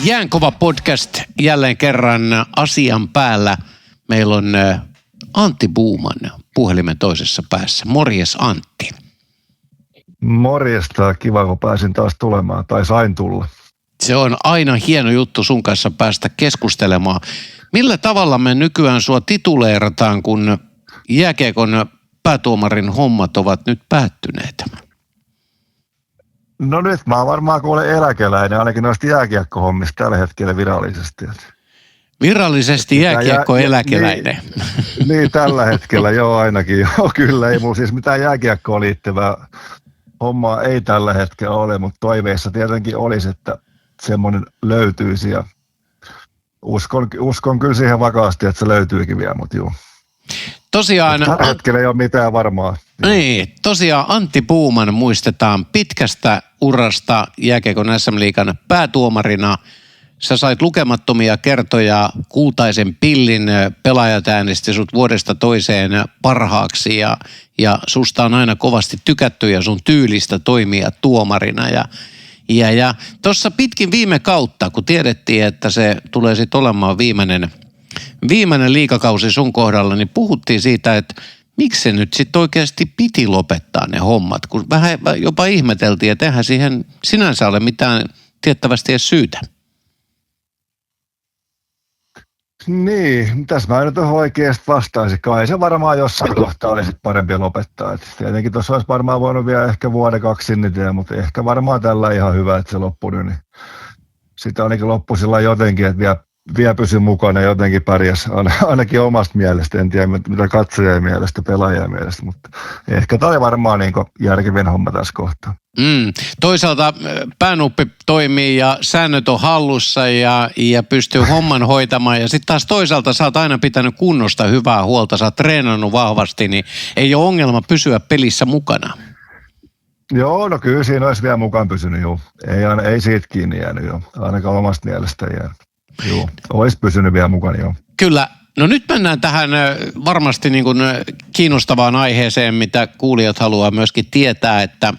Jäänkova podcast jälleen kerran asian päällä. Meillä on Antti Buuman puhelimen toisessa päässä. Morjes Antti. Morjesta, kiva kun pääsin taas tulemaan, tai sain tulla. Se on aina hieno juttu sun kanssa päästä keskustelemaan. Millä tavalla me nykyään sua tituleerataan, kun jääkiekon päätuomarin hommat ovat nyt päättyneet? No nyt mä oon varmaan kuule eläkeläinen, ainakin noista jääkiekkohommista tällä hetkellä virallisesti. Virallisesti jääkiekko-eläkeläinen. Niin tällä hetkellä joo ainakin, joo kyllä. Ei mulla siis mitään jääkiekkoon liittyvää hommaa ei tällä hetkellä ole, mutta toiveissa tietenkin olisi, että semmoinen löytyisi ja uskon kyllä siihen vakaasti, että se löytyykin vielä, mutta joo. Tosiaan, tällä hetkellä ei ole mitään varmaa. Niin, tosiaan Antti Buuman muistetaan pitkästä urasta jääkiekon SM-liigan päätuomarina. Sä sait lukemattomia kertoja kultaisen pillin, pelaajat äänesti sut vuodesta toiseen parhaaksi ja susta on aina kovasti tykätty ja sun tyylistä toimia tuomarina. Ja tuossa pitkin viime kautta, kun tiedettiin, että se tulee sitten olemaan viimeinen liigakausi sun kohdalla, niin puhuttiin siitä, että miksi se nyt sitten oikeasti piti lopettaa ne hommat, kun vähän jopa ihmeteltiin, että eihän siihen sinänsä ole mitään tiettävästi edes syytä. Niin, tässä mä nyt oikeasti vastaisin. Kai se varmaan jossain kohtaa olisi parempi lopettaa. Et tietenkin tuossa olisi varmaan voinut vielä ehkä vuoden kaksi sinnitellä, mutta ehkä varmaan tällä ihan hyvä, että se loppui nyt. Niin sitä ainakin loppui sillä jotenkin, että vielä pysyi mukana ja jotenkin pärjäs ainakin omasta mielestä. En tiedä mitä katsojien mielestä, pelaajien mielestä, mutta ehkä tämä oli varmaan niin järkevin homma tässä kohtaa. Toisaalta päänuppi toimii ja säännöt on hallussa ja pystyy homman hoitamaan ja sitten taas toisaalta sä oot aina pitänyt kunnosta hyvää huolta, sä oot treenannut vahvasti, niin ei ole ongelma pysyä pelissä mukana. Joo, no kyllä siinä olisi vielä mukaan pysynyt, joo. Ei siitä kiinni jäänyt, joo. Ainakaan omasta mielestä jäänyt. Joo, olisi pysynyt vielä mukana, joo. Kyllä. No nyt mennään tähän varmasti niin kuin kiinnostavaan aiheeseen, mitä kuulijat haluaa myöskin tietää, että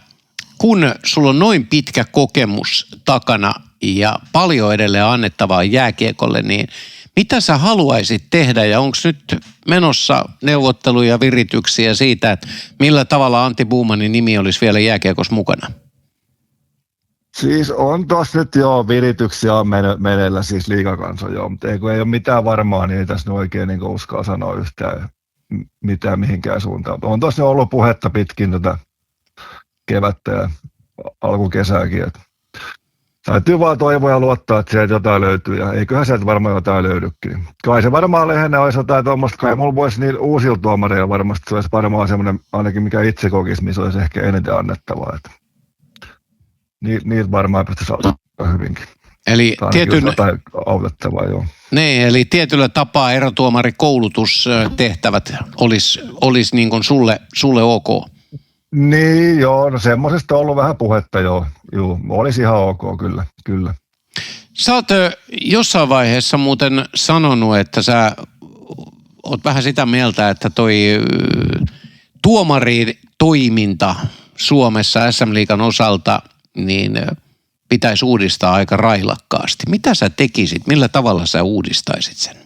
kun sulla on noin pitkä kokemus takana ja paljon edelleen annettavaa jääkiekolle, niin mitä sä haluaisit tehdä ja onko nyt menossa neuvotteluja ja virityksiä siitä, että millä tavalla Antti Buumanin nimi olisi vielä jääkiekossa mukana? Siis on tossa nyt joo, virityksiä on meneillä siis liigakansa joo, mutta ei ole mitään varmaa, niin ei tässä oikein niin uskaa sanoa yhtään mitään mihinkään suuntaan. On tossa ollut puhetta pitkin tätä kevättä ja alkukesääkin. Täytyy vaan toivoa ja luottaa, että sieltä jotain löytyy ja eiköhän sieltä varmaan jotain löydykin. Kai se varmaan lähinnä olisi jotain tuommoista, kai mulla voisi niillä uusilla tuomareilla varmasti se olisi varmaan semmoinen ainakin mikä itse kokisi, missä olisi ehkä eniten annettavaa. Niitä varmaan pystyisi auttamaan hyvinkin. Eli autettavaa, joo. Niin, eli tietyllä tapaa erotuomarikoulutustehtävät olisi niin kuin sulle ok. Niin, joo, no semmoisesta on ollut vähän puhetta, joo. Olisi ihan ok, kyllä. Sä oot jossain vaiheessa muuten sanonut, että sä oot vähän sitä mieltä, että toi tuomarin toiminta Suomessa SM-liigan osalta, niin pitäisi uudistaa aika railakkaasti. Mitä sä tekisit? Millä tavalla sä uudistaisit sen?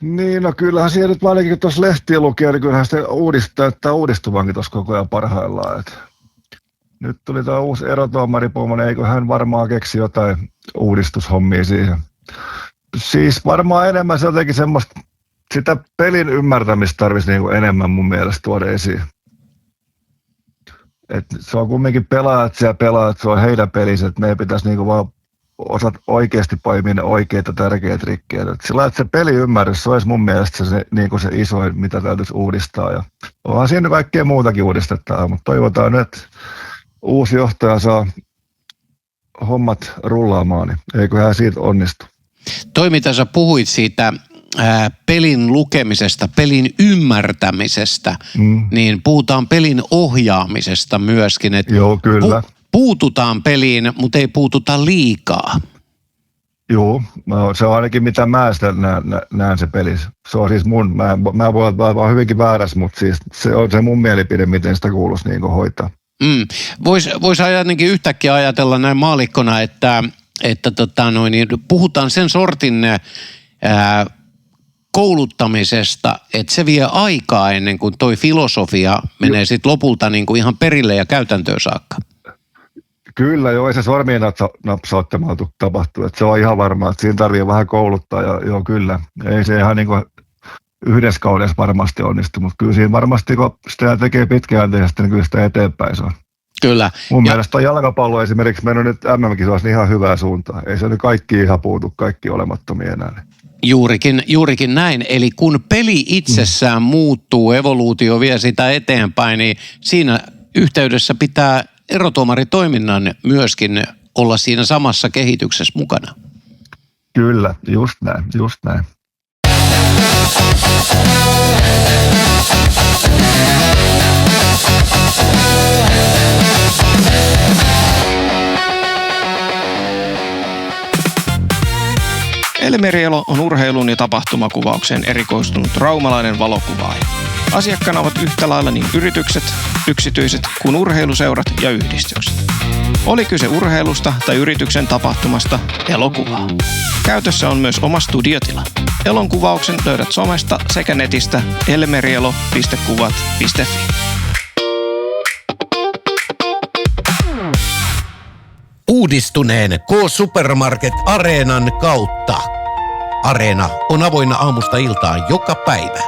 Niin, no kyllähän siellä nyt ainakin kun tuossa lehtiä lukee, niin kyllähän se uudistuvankin tuossa koko ajan parhaillaan. Nyt tuli tuo uusi erotuomaripomo, niin eikö hän varmaan keksi jotain uudistushommia siihen. Siis varmaan enemmän se jotenkin semmoista, sitä pelin ymmärtämistä tarvitsisi niin kuin enemmän mun mielestä tuoda esiin. Et se on kumminkin pelaajat, se on heidän pelissä, että meidän pitäisi niinku vaan osata oikeasti poimia ne oikeita tärkeitä rikkejä. Sillä että se peliymmärrys, se olisi mun mielestä se isoin, mitä täytyisi uudistaa. Ja onhan siinä kaikkea muutakin uudistettavaa, mutta toivotaan nyt, että uusi johtaja saa hommat rullaamaan, niin eiköhän siitä onnistu. Toi mitä sä puhuit siitä pelin lukemisesta, pelin ymmärtämisestä, niin puhutaan pelin ohjaamisesta myöskin. Että joo, kyllä. Puututaan peliin, mutta ei puututa liikaa. Joo, se on ainakin mitä mä sitä näen se peli. Se on siis mä voin olla hyvinkin väärässä, mutta siis se on se mun mielipide, miten sitä kuuluisi niin hoitaa. Vois ainakin yhtäkkiä ajatella näin maalikkona, että puhutaan sen sortin kouluttamisesta, että se vie aikaa ennen kuin toi filosofia menee sitten lopulta niin kuin ihan perille ja käytäntöön saakka. Kyllä, joo, ei se sormien napsauttamalla tapahtuu. Että se on ihan varmaa, että siinä tarvii vähän kouluttaa ja joo, kyllä. Ei se ihan niin kuin yhdessä kaudessa varmasti onnistu, mutta kyllä siinä varmasti, kun sitä tekee pitkäjänteisesti, niin kyllä sitä eteenpäin se on. Kyllä. Mun mielestä on jalkapallo esimerkiksi mennyt nyt MM-kisoissa ihan hyvää suuntaan. Ei se nyt kaikki ihan puutu, kaikki olemattomia enää. Juurikin näin. Eli kun peli itsessään muuttuu, evoluutio vie sitä eteenpäin, niin siinä yhteydessä pitää erotuomaritoiminnan myöskin olla siinä samassa kehityksessä mukana. Kyllä, just näin. Elle-Merielo on urheilun ja tapahtumakuvauksen erikoistunut raumalainen valokuvaaja. Asiakkaana ovat yhtä lailla niin yritykset, yksityiset kuin urheiluseurat ja yhdistykset. Oli kyse urheilusta tai yrityksen tapahtumasta, elokuvaa. Käytössä on myös oma studiotila. Elon kuvauksen löydät somesta sekä netistä ellemerielo.kuvat.fi. Uudistuneen K-Supermarket Areenan kautta. Areena on avoinna aamusta iltaan joka päivä.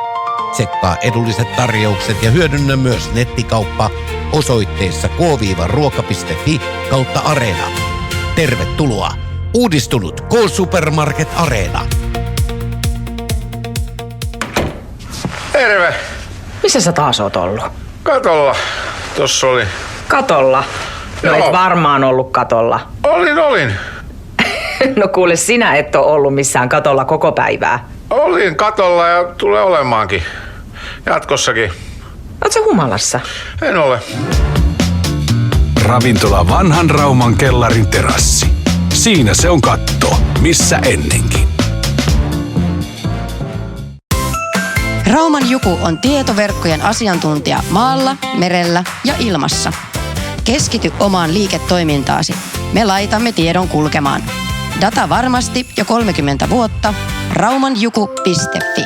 Tsekkaa edulliset tarjoukset ja hyödynnä myös nettikauppa osoitteessa k-ruoka.fi/Areena. Tervetuloa! Uudistunut K-Supermarket Areena. Terve! Missä sä taas oot ollut? Katolla. Tossa oli. Katolla? No Joo. et varmaan ollut katolla. Olin. No kuule, sinä et ole ollut missään katolla koko päivää. Olin katolla ja tulee olemaankin. Jatkossakin. Oot sä humalassa? En ole. Ravintola Vanhan Rauman kellarin terassi. Siinä se on katto, missä ennenkin. Rauman Juku on tietoverkkojen asiantuntija maalla, merellä ja ilmassa. Keskity omaan liiketoimintaasi. Me laitamme tiedon kulkemaan. Data varmasti jo 30 vuotta. raumanjuku.fi.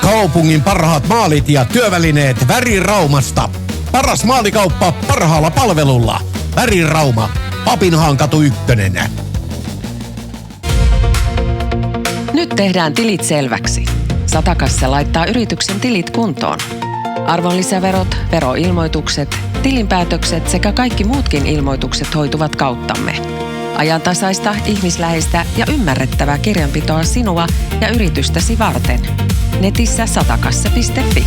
Kaupungin parhaat maalit ja työvälineet Väriraumasta. Paras maalikauppa parhaalla palvelulla. Värirauma. Papinhaankatu 1. Nyt tehdään tilit selväksi. Satakassa laittaa yrityksen tilit kuntoon. Arvonlisäverot, veroilmoitukset, tilinpäätökset sekä kaikki muutkin ilmoitukset hoituvat kauttamme. Ajantasaista, ihmisläheistä ja ymmärrettävää kirjanpitoa sinua ja yritystäsi varten. Netissä satakassa.fi.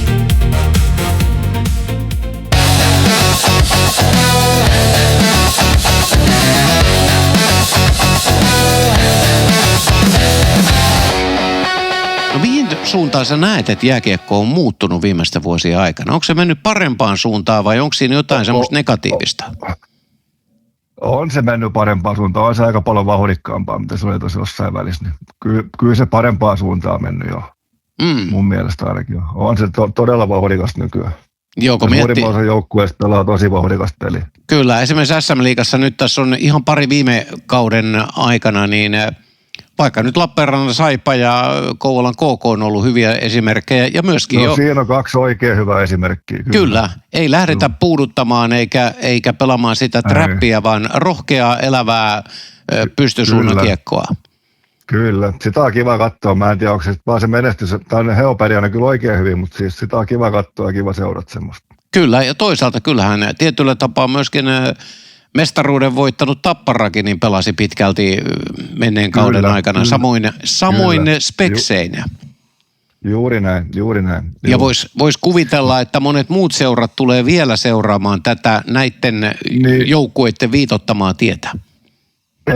No mihin suuntaan sä näet, että jääkiekko on muuttunut viimeisten vuosien aikana? Onko se mennyt parempaan suuntaan vai onko siinä jotain semmoista negatiivista? On se mennyt parempaan suuntaan. On se aika paljon vauhdikkaampaa, mitä se oli tuossa jossain välissä. Niin kyllä se parempaan suuntaan mennyt jo. Mun mielestä ainakin. On se todella vauhdikas nykyään. Suurimman osa joukkueesta pelaa tosi vauhdikasta peliä. Kyllä, esimerkiksi SM-liigassa nyt tässä on ihan pari viime kauden aikana, niin vaikka nyt Lappeenrannan Saipa ja Kouvolan KK on ollut hyviä esimerkkejä ja myöskin siinä on 2 oikein hyvää esimerkkiä. Kyllä, ei lähdetä puuduttamaan eikä pelaamaan sitä trappia, vaan rohkeaa, elävää pystysuunnakiekkoa. Kyllä, sitä on kiva katsoa. Mä en tiedä, onko se vaan se menestys. Tämä Heopäri on kyllä oikein hyvin, mutta siis sitä on kiva katsoa ja kiva seurata semmoista. Kyllä, ja toisaalta kyllähän tietyllä tapaa myöskin mestaruuden voittanut Tapparakin niin pelasi pitkälti menneen kauden aikana. Samoin spekseinä. Juuri näin. Ja vois kuvitella, että monet muut seurat tulee vielä seuraamaan tätä näiden joukkueiden viitottamaa tietä.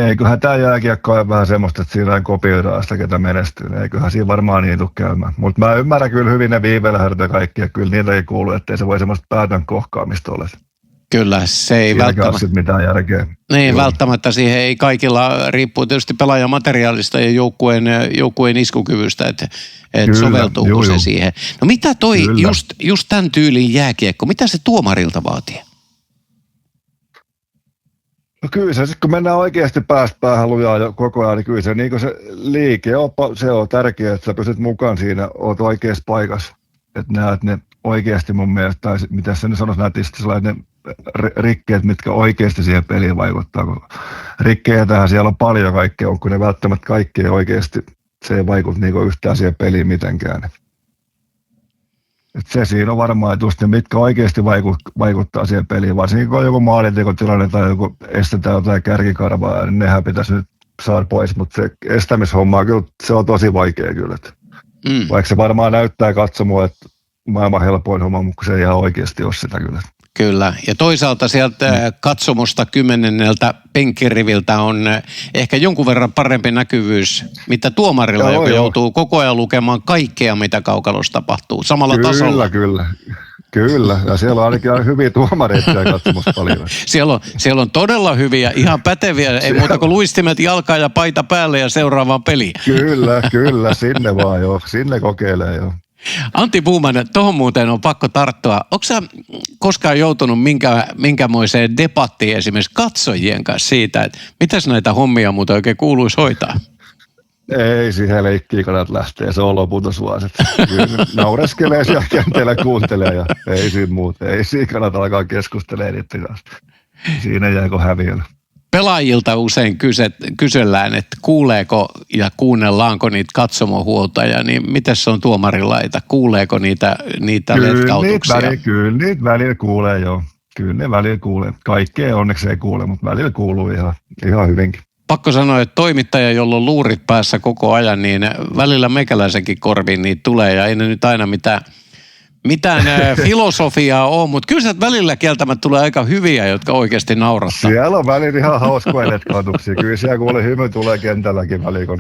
Eiköhän tämä jääkiekko ole vähän semmoista, että siinä kopioidaan sitä, ketä menestyy. Eiköhän siinä varmaan niin tule käymään. Mutta mä ymmärrän kyllä hyvin ne viivelähdöt ja kaikki, ja kyllä niiltäkin kuuluu, ettei se voi semmoista päätön kohkaamista ole. Kyllä, se ei siinäkään ole mitään järkeä. Niin, välttämättä siihen ei kaikilla, riippuu tietysti pelaajan materiaalista ja joukkueen iskukyvystä, että soveltuuko se siihen. No mitä toi just tämän tyylin jääkiekko, mitä se tuomarilta vaatii? No kyllä se, kun mennään oikeasti päästä päähän lujaa jo koko ajan, niin kyllä se, niin se liike, se on tärkeää, että sä pysyt mukaan siinä, oot oikeassa paikassa. Että näet ne oikeasti mun mielestä, tai mitä se nyt sanoisi nätisti, sellainen rikkeet, mitkä oikeasti siihen peliin vaikuttaa. Rikkejätähän siellä on paljon kaikkea, kun ne välttämättä kaikki ei oikeasti, se ei vaikuta niin yhtään siihen peliin mitenkään. Et se siinä on varmaan, että just ne, mitkä oikeasti vaikuttaa siihen peliin, varsinkin kun on joku maalintekotilanne tai joku estetään jotain kärkikarvaa, niin nehän pitäisi nyt saada pois, mutta se estämishomma kyllä, se on tosi vaikea kyllä. Vaikka se varmaan näyttää katsomaan, että maailman helpoin homma, mutta se ei ihan oikeasti ole sitä kyllä. Kyllä, ja toisaalta sieltä katsomusta 10. penkkiriviltä on ehkä jonkun verran parempi näkyvyys, mitä tuomarilla, joka joutuu koko ajan lukemaan kaikkea, mitä kaukalossa tapahtuu, samalla tasolla. Kyllä, ja siellä on ainakin hyviä tuomareita ja katsomassa paljon. Siellä on todella hyviä, ihan päteviä, ei muuta kuin luistimet jalkaan ja paita päälle ja seuraavaan peliin. Kyllä, sinne vaan joo, sinne kokeilee joo. Antti Puuman, tuohon muuten on pakko tarttua. Onko sä koskaan joutunut minkämoiseen debattiin esimerkiksi katsojien kanssa siitä, että mitäs näitä hommia muuten oikein kuuluisi hoitaa? Ei siihen leikkiin kannat lähteä, se on loputon vaan. Naureskelee siellä kentällä, kuuntelee ja ei siinä muuta. Ei siinä kannata alkaa keskustelemaan niiden kanssa. Siinä jääkö häviöllä. Pelaajilta usein kysellään, että kuuleeko ja kuunnellaanko niitä katsomohuoltajia, niin miten se on tuomarilaita? Kuuleeko niitä letkautuksia? Kyllä niitä välillä kuulee joo. Kyllä ne välillä kuulee. Kaikkea onneksi ei kuule, mutta välillä kuuluu ihan hyvinkin. Pakko sanoa, että toimittaja, jolla on luurit päässä koko ajan, niin välillä meikäläisenkin korviin niitä tulee ja ei ne nyt aina mitään filosofiaa ole, mutta kyllä sieltä välillä kieltämättä tulee aika hyviä, jotka oikeasti naurattaa. Siellä on välillä ihan hauskoja letkautuksia. Kyllä siellä kuule hymy tulee kentälläkin väliin, kun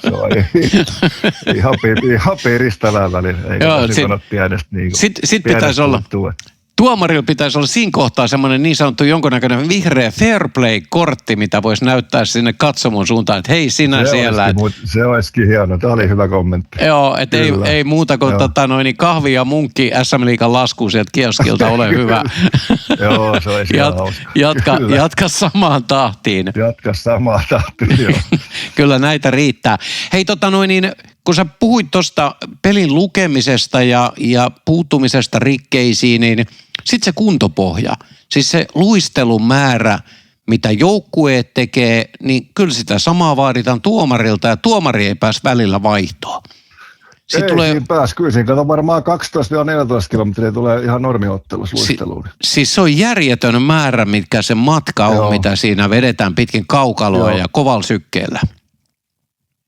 se on ihan piristävää välillä. Eikä kannata pienestä Sitten pitäisi olla. Tuomarilla pitäisi olla siinä kohtaa semmoinen niin sanottu jonkunnäköinen vihreä fair play-kortti, mitä voisi näyttää sinne katsomon suuntaan, että hei sinä siellä. Se olisikin hieno, tämä oli hyvä kommentti. Joo, että ei muuta kuin kahvi ja munkki SM-liigan laskuun sieltä kioskilta, ole hyvä. Joo, se olisi hauska. Jatka samaan tahtiin. Joo. Kyllä näitä riittää. Hei kun sä puhuit tuosta pelin lukemisesta ja puuttumisesta rikkeisiin, niin sitten se kuntopohja, siis se luistelun määrä, mitä joukkueet tekee, niin kyllä sitä samaa vaaditaan tuomarilta ja tuomari ei pääse välillä vaihtoon. Siinä pääsi. Kyllä siinä kato varmaan 12-14 kilometriä tulee ihan normiottelussa luisteluun. Siis se on järjetön määrä, mitkä se matka on, mitä siinä vedetään pitkin kaukaloa ja kovalla sykkeellä.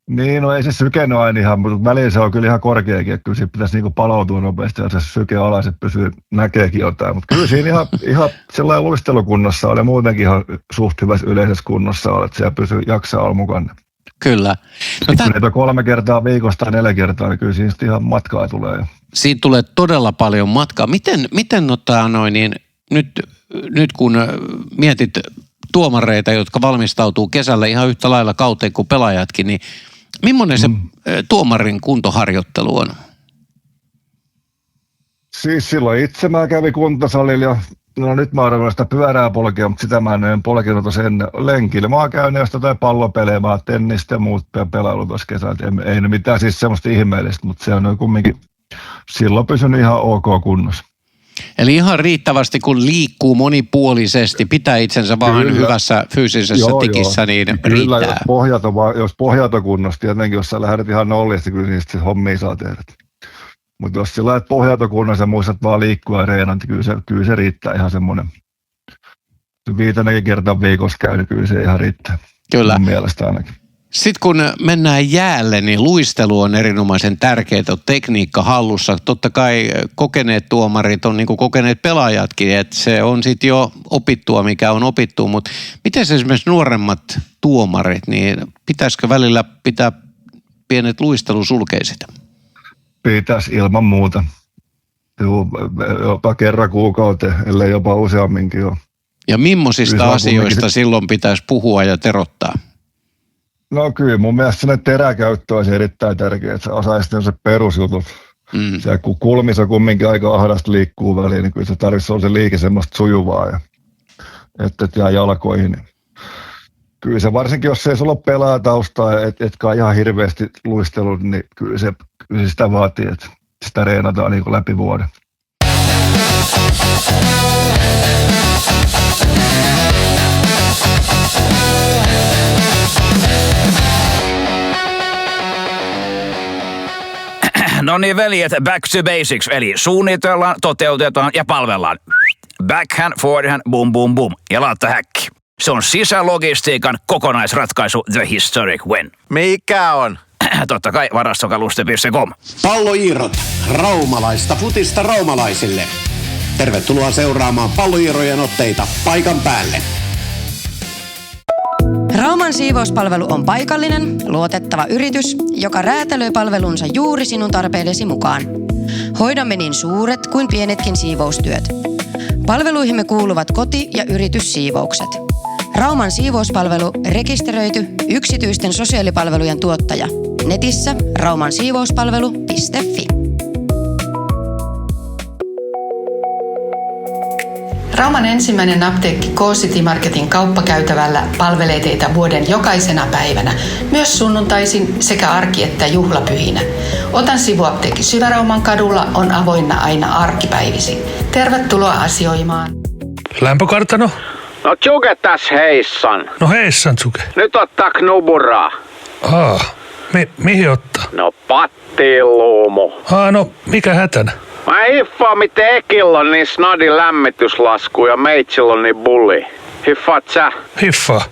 Niin, no ei se syke ole aina ihan, mutta välillä se on kyllä ihan korkeakin, että kyllä siinä pitäisi niinku palautua nopeasti ja se syke alas, että pysyy näkeekin jotain. Mutta kyllä siinä ihan sellainen luistelukunnossa on ja muutenkin ihan suht hyvässä yleisessä kunnossa on, että siellä pysyy jaksaa olla mukana. Kyllä. Kun niitä 3 kertaa viikossa tai 4 kertaa, niin kyllä siinä ihan matkaa tulee. Siitä tulee todella paljon matkaa. Miten nyt kun mietit tuomareita, jotka valmistautuu kesällä ihan yhtä lailla kauteen kuin pelaajatkin, niin millainen se tuomarin kuntoharjoittelu on? Siis silloin itse mä kävin kuntosalilla ja nyt mä oon sitä pyörää polkea, mutta sitä mä en polkenut tuossa ennen lenkillä. Mä oon käynyt jotain pallopelejä, tennistä ja muut pelailu tuossa kesällä. Ei ne mitään siis semmoista ihmeellistä, mutta se on kumminkin silloin pysynyt ihan ok kunnossa. Eli ihan riittävästi, kun liikkuu monipuolisesti, pitää itsensä vaan hyvässä fyysisessä tikissä, niin kyllä, riittää. Jos pohjat on kunnossa, tietenkin jos sä lähdet ihan nollista, kyllä niistä hommia saa tehdä. Mutta jos sillä laittaa pohjat on kunnossa ja muistat vaan liikkua ja reenat, niin kyllä se riittää ihan semmoinen. 5 kertaa viikossa käy, niin kyllä se ihan riittää. Kyllä. Mun mielestä ainakin. Sitten kun mennään jäälle, niin luistelu on erinomaisen tärkeää, on tekniikka hallussa. Totta kai kokeneet tuomarit on niin kuin kokeneet pelaajatkin, että se on sitten jo opittua, mikä on opittu. Mutta miten esimerkiksi nuoremmat tuomarit, niin pitäisikö välillä pitää pienet luistelusulkeiset? Pitäisi ilman muuta. Joo, jopa kerran kuukauteen, ellei jopa useamminkin jo. Ja millaisista asioista silloin pitäisi puhua ja terottaa? No kyllä, mun mielestä sellainen teräkäyttö olisi erittäin tärkeää, että sä osaisit se perusjutut. Se, kun kulmissa kumminkin aika ahdasta liikkuu väliin, niin kyllä se tarvitsisi olla se liike semmoista sujuvaa ja että jää jalkoihin. Niin. Kyllä se varsinkin, jos ei sulla ole pelaajataustaa, etkä ihan hirveästi luistellut, niin kyllä se sitä vaatii, että sitä reenataan niin kuin läpi vuoden. No niin veljet, back to basics, eli suunnitellaan, toteutetaan ja palvellaan. Backhand, forehand, boom, boom, boom ja laattahäkki. Se on sisälogistiikan kokonaisratkaisu The Historic Win. Mikä on? Totta kai varastokaluste.com. Palloiirrot. Raumalaista futista raumalaisille. Tervetuloa seuraamaan palloiirojen otteita paikan päälle. Rauman siivouspalvelu on paikallinen, luotettava yritys, joka räätälöi palvelunsa juuri sinun tarpeidesi mukaan. Hoidamme niin suuret kuin pienetkin siivoustyöt. Palveluihimme kuuluvat koti- ja yrityssiivoukset. Rauman siivouspalvelu rekisteröity yksityisten sosiaalipalvelujen tuottaja. Netissä raumansiivouspalvelu.fi. Rauman ensimmäinen apteekki K-City Marketin kauppakäytävällä palvelee teitä vuoden jokaisena päivänä, myös sunnuntaisin sekä arki- että juhlapyhinä. Otan sivuapteekki Syvärauman kadulla on avoinna aina arkipäivisin. Tervetuloa asioimaan. Lämpökartano? No Tsuke tässä heissan. No heissan Tsuke. Nyt ottaa knuburaa. Mihin ottaa? No pattiluumu. No mikä hätänä? Mä hiffaan miten Ekillä on niin snadi lämmityslasku ja meitsillä on niin bulli. Hiffaat sä? Hiffaa.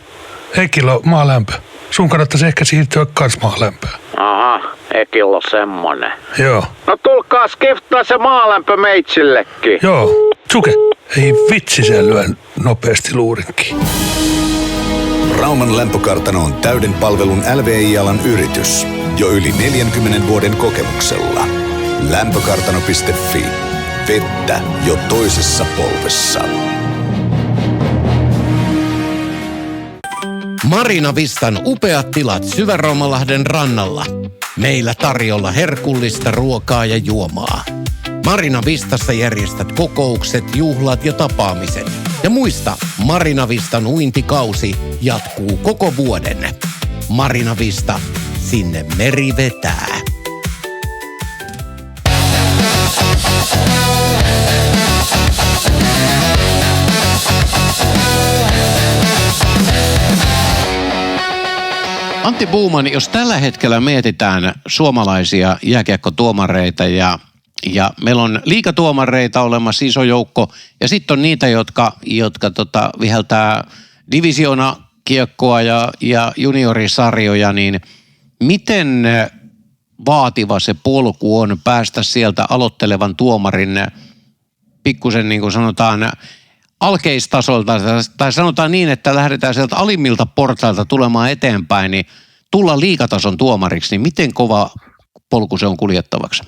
Ekillä on maalämpö. Sun kannattaisi ehkä siirtyä kans maalämpöön. Aha, Ekillä on semmonen. Joo. No tulkaa skiftaa se maalämpö meitsillekin. Joo. Tsuke, ei vitsi se lyö nopeasti luurinkin. Rauman lämpökartano on täyden palvelun LVI-alan yritys. Jo yli 40 vuoden kokemuksella. Lämpökartano.fi. Vettä jo toisessa polvessa. Marina Vistan upeat tilat Syväraumalahden rannalla. Meillä tarjolla herkullista ruokaa ja juomaa. Marina Vistassa järjestät kokoukset, juhlat ja tapaamiset. Ja muista, Marina Vistan uintikausi jatkuu koko vuoden. Marina Vista, sinne meri vetää. Antti Buuman, jos tällä hetkellä mietitään suomalaisia jääkiekkotuomareita ja meillä on liigatuomareita olemassa iso joukko ja sitten on niitä, jotka viheltää divisioona-kiekkoa ja juniorisarjoja, niin miten vaativa se polku on päästä sieltä aloittelevan tuomarin pikkusen niin kuin sanotaan alkeistasolta, tai sanotaan niin, että lähdetään sieltä alimmilta portailta tulemaan eteenpäin, niin tulla liigatason tuomariksi, niin miten kova polku se on kuljettavaksi?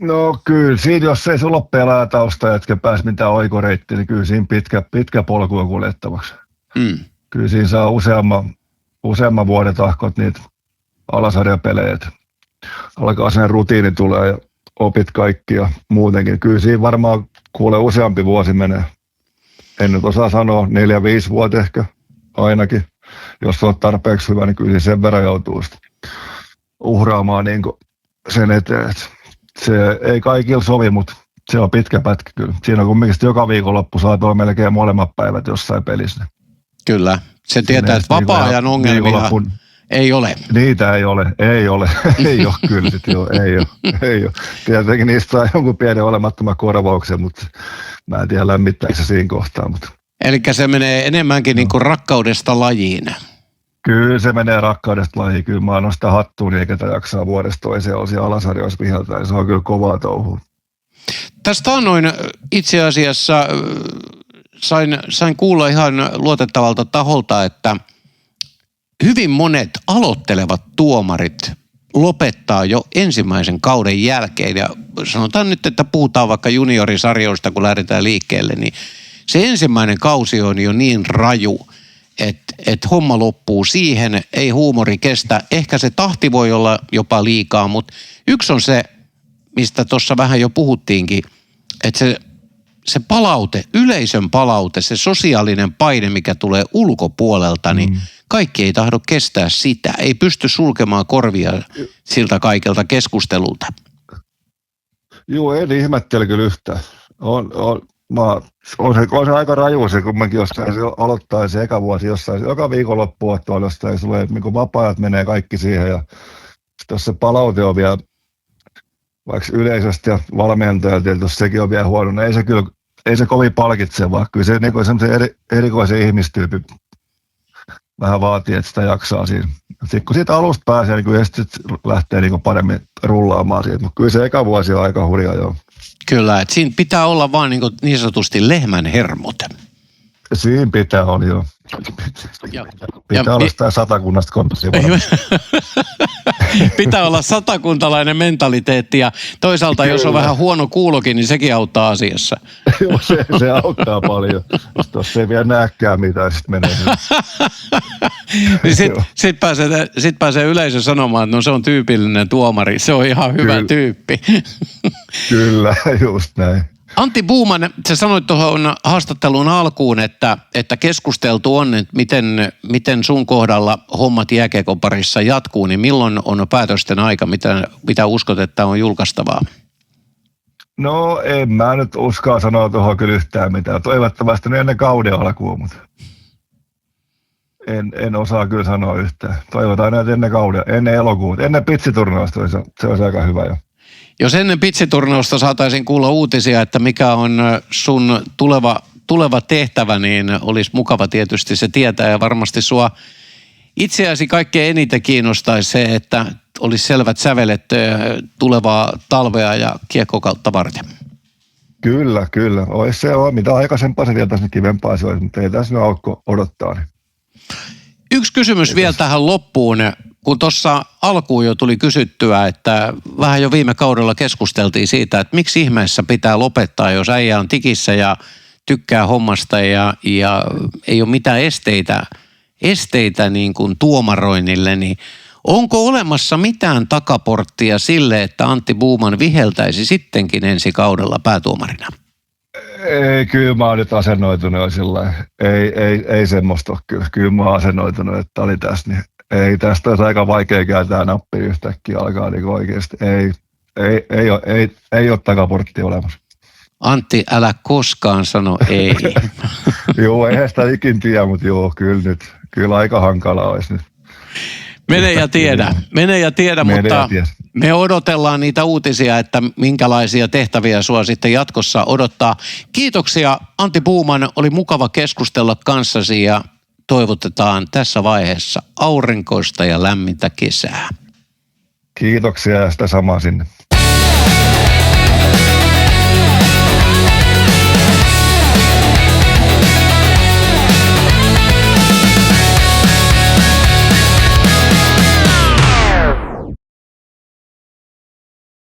No kyllä, siinä jos ei sulla ole pelaajatausta, etkä pääse mitään oikoreittiä, niin kyllä siinä pitkä polku on kuljettavaksi. Kyllä siinä saa useamman vuoden tahkot niitä alasarjapelejä. Alkaa sen rutiini tulee ja opit kaikki ja muutenkin. Kyllä siinä varmaan kuulee useampi vuosi menee. En nyt osaa sanoa, 4-5 vuotta ehkä ainakin. Jos olet tarpeeksi hyvä, niin kyllä sen verran joutuu uhraamaan niin sen eteen. Se ei kaikilla sovi, mutta se on pitkä pätkä kyllä. Siinä on kumminkin joka viikonloppu saattaa melkein molemmat päivät jossain pelissä. Kyllä. Se tietää, että vapaa-ajan ongelmia ei ole. Niitä ei ole. Ei ole kyllä. Ei ole. Tietenkin niistä saa jonkun pienen olemattoman korvauksen, mutta mä en tiedä lämmittääkö se siinä kohtaa. Mutta. Eli se menee enemmänkin niin kuin rakkaudesta lajiin. Kyllä se menee rakkaudesta lajiin. Kyllä mä annan sitä hattuun, eikä tätä jaksaa vuodesta toiseen osia alasarjoissa viheltä. Ja se on kyllä kovaa touhua. Tästä on noin itse asiassa sain kuulla ihan luotettavalta taholta, että hyvin monet aloittelevat tuomarit lopettaa jo ensimmäisen kauden jälkeen. Ja sanotaan nyt, että puhutaan vaikka juniorisarjoista, kun lähdetään liikkeelle, niin se ensimmäinen kausi on jo niin raju, että homma loppuu siihen, ei huumori kestä. Ehkä se tahti voi olla jopa liikaa, mutta yksi on se, mistä tuossa vähän jo puhuttiinkin, että se palaute, yleisön palaute, se sosiaalinen paine, mikä tulee ulkopuolelta, niin kaikki ei tahdo kestää sitä. Ei pysty sulkemaan korvia siltä kaikelta keskustelulta. Joo, en ihmettele kyllä yhtään. On se aika raju se kumminkin, jos se aloittaa se eka vuosi jossain, joka viikonloppu ottaa jostain, sulle niin vapaa-ajat menee kaikki siihen ja jos se palaute on vielä vaikka yleisöstä ja valmentajalta, jos sekin on vielä huono, niin ei se kovin palkitsevaa. Kyllä se niin semmoisen erikoisen ihmistyypin vähän vaatii, että sitä jaksaa siinä. Sitten kun siitä alusta pääsee, niin kyllä se lähtee niin paremmin rullaamaan siitä, mutta kyllä se eka vuosi on aika hurjaa jo. Kyllä, että siinä pitää olla vaan niin sanotusti lehmän hermot. Siinä pitää olla, joo. Pitää olla sitä Satakunnasta kompassia. Pitää olla satakuntalainen mentaliteetti ja toisaalta jos on vähän huono kuulokin, niin sekin auttaa asiassa. Joo, se auttaa paljon. Jos ei vielä näkään mitään, sitten menee. Niin sit pääsee yleisö sanomaan, että no se on tyypillinen tuomari, se on ihan hyvä tyyppi. Kyllä, just näin. Antti Buuman, sä sanoit tuohon haastattelun alkuun, että keskusteltu on, että miten sun kohdalla hommat jääkiekon parissa jatkuu, niin milloin on päätösten aika, mitä uskot, että on julkaistavaa? No en mä nyt uskalla sanoa tuohon kyllä yhtään mitään. Toivottavasti ennen kauden alkuun, mutta en osaa kyllä sanoa yhtään. Toivotaan näitä ennen elokuuta, ennen pitsiturnausta, se olisi aika hyvä jo. Jos ennen pitsiturnausta saataisiin kuulla uutisia, että mikä on sun tuleva tehtävä, niin olisi mukava tietysti se tietää ja varmasti sua itseäsi kaikkein eniten kiinnostaisi se, että olisi selvät sävelet tulevaa talvea ja kiekkokautta varten. Kyllä. Olisi se on, mitä aikaisempaa se vielä kivempaa se olisi, mutta ei tässä nyt aukko odottaa. Niin. Yksi kysymys vielä tähän loppuun. Kun tuossa alkuun jo tuli kysyttyä, että vähän jo viime kaudella keskusteltiin siitä, että miksi ihmeessä pitää lopettaa, jos äijä on tikissä ja tykkää hommasta ja ei ole mitään esteitä niin kuin tuomaroinnille, niin onko olemassa mitään takaporttia sille, että Antti Buuman viheltäisi sittenkin ensi kaudella päätuomarina? Ei, kyllä mä oon nyt asennoitunut sillä ei semmoista ole kyllä. Kyllä mä oon asennoitunut, että oli tässä, niin ei tästä olisi aika vaikea kääntää nappia yhtäkkiä alkaa niin oikeasti. Ei ole takaporttia olemassa. Antti, älä koskaan sano ei. Joo, eihän sitä ikin tiedä, mutta joo, kyllä aika hankalaa olisi nyt. Mene ja tiedä, mutta me odotellaan niitä uutisia, että minkälaisia tehtäviä sua sitten jatkossa odottaa. Kiitoksia Antti Buuman, oli mukava keskustella kanssasi ja toivotetaan tässä vaiheessa aurinkoista ja lämmintä kesää. Kiitoksia ja sitä samaa sinne.